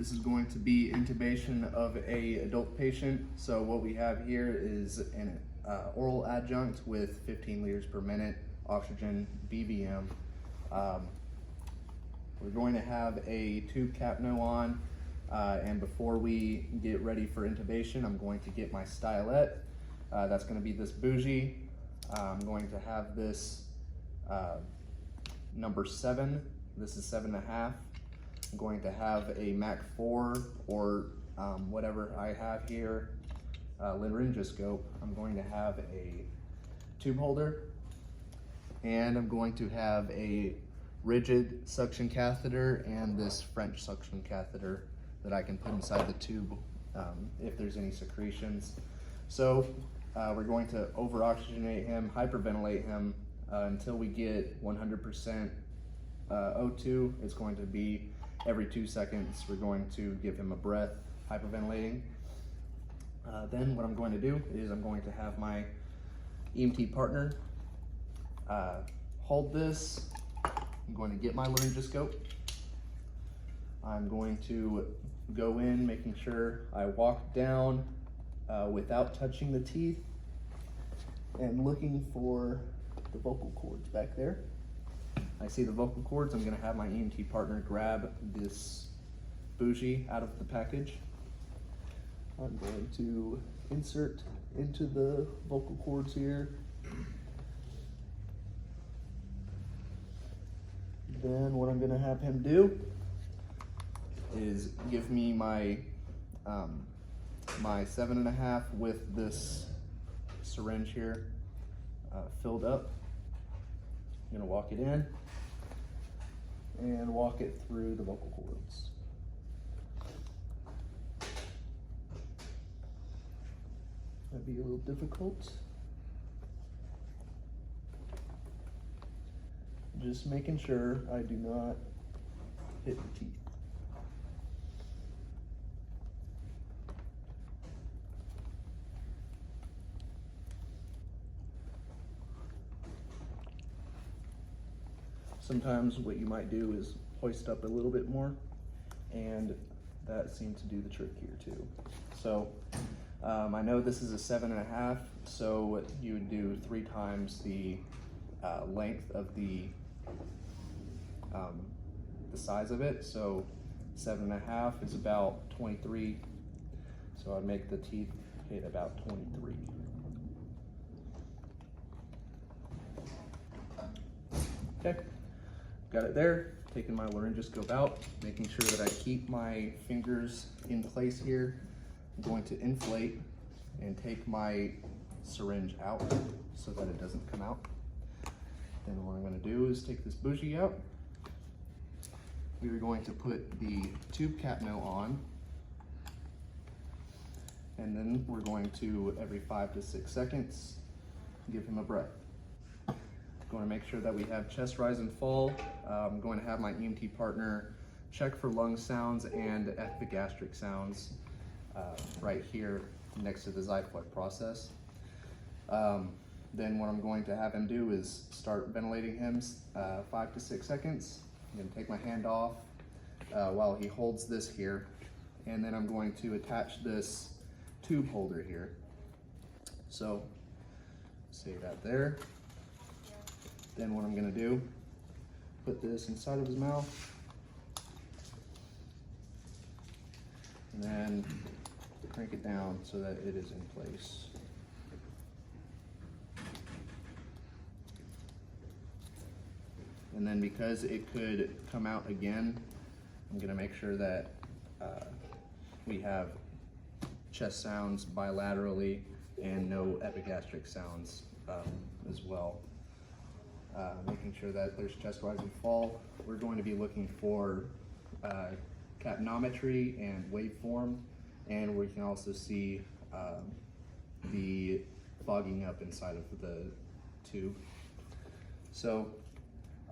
This is going to be intubation of a adult patient. So what we have here is an oral adjunct with 15 liters per minute, oxygen, BVM. We're going to have a tube capno on, and before we get ready for intubation, I'm going to get my stylet. That's going to be this bougie. I'm going to have this number 7. This is 7.5. I'm going to have a Mac 4 or whatever I have here, laryngoscope. I'm going to have a tube holder, and I'm going to have a rigid suction catheter and this French suction catheter that I can put inside the tube if there's any secretions. So we're going to over-oxygenate him, hyperventilate him until we get 100% O2. It's going to be every 2 seconds. We're going to give him a breath, hyperventilating. Then what I'm going to do is I'm going to have my EMT partner hold this. I'm going to get my laryngoscope. I'm going to go in, making sure I walk down without touching the teeth and looking for the vocal cords back there. I see the vocal cords. I'm going to have my EMT partner grab this bougie out of the package. I'm going to insert into the vocal cords here. Then what I'm going to have him do is give me my my 7.5 with this syringe here filled up. I'm going to walk it in and walk it through the vocal cords. That'd be a little difficult. Just making sure I do not hit the teeth. Sometimes what you might do is hoist up a little bit more, and that seemed to do the trick here too. So I know this is a 7.5, so you would do 3 times the length of the size of it. So 7.5 is about 23. So I'd make the teeth hit about 23. Okay, got it there. Taking my laryngoscope out, making sure that I keep my fingers in place here. I'm going to inflate and take my syringe out so that it doesn't come out. Then what I'm going to do is take this bougie out. We are going to put the tube capno on, and then we're going to, every 5 to 6 seconds, give him a breath. Going to make sure that we have chest rise and fall. I'm going to have my EMT partner check for lung sounds and epigastric sounds right here next to the xiphoid process. Then what I'm going to have him do is start ventilating him 5 to 6 seconds. I'm going to take my hand off while he holds this here, and then I'm going to attach this tube holder here. So, say that there. Then what I'm going to do, put this inside of his mouth, and then crank it down so that it is in place. And then because it could come out again, I'm going to make sure that we have chest sounds bilaterally and no epigastric sounds as well. Making sure that there's chest rise and fall. We're going to be looking for capnometry and waveform, and we can also see the fogging up inside of the tube. So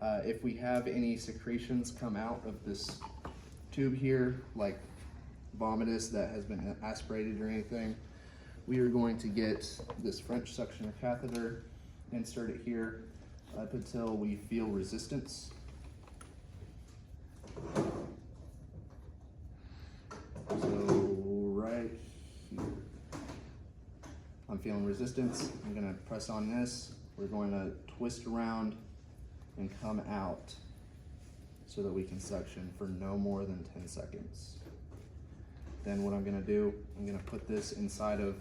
if we have any secretions come out of this tube here, like vomitus that has been aspirated or anything, we are going to get this French suctioner catheter, insert it here up until we feel resistance. So right here, I'm feeling resistance. I'm gonna press on this. We're going to twist around and come out so that we can suction for no more than 10 seconds. Then what I'm gonna do, I'm gonna put this inside of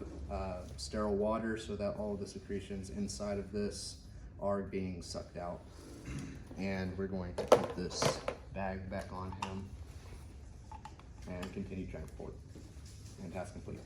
sterile water so that all of the secretions inside of this are being sucked out. And we're going to put this bag back on him and continue transport. And task complete.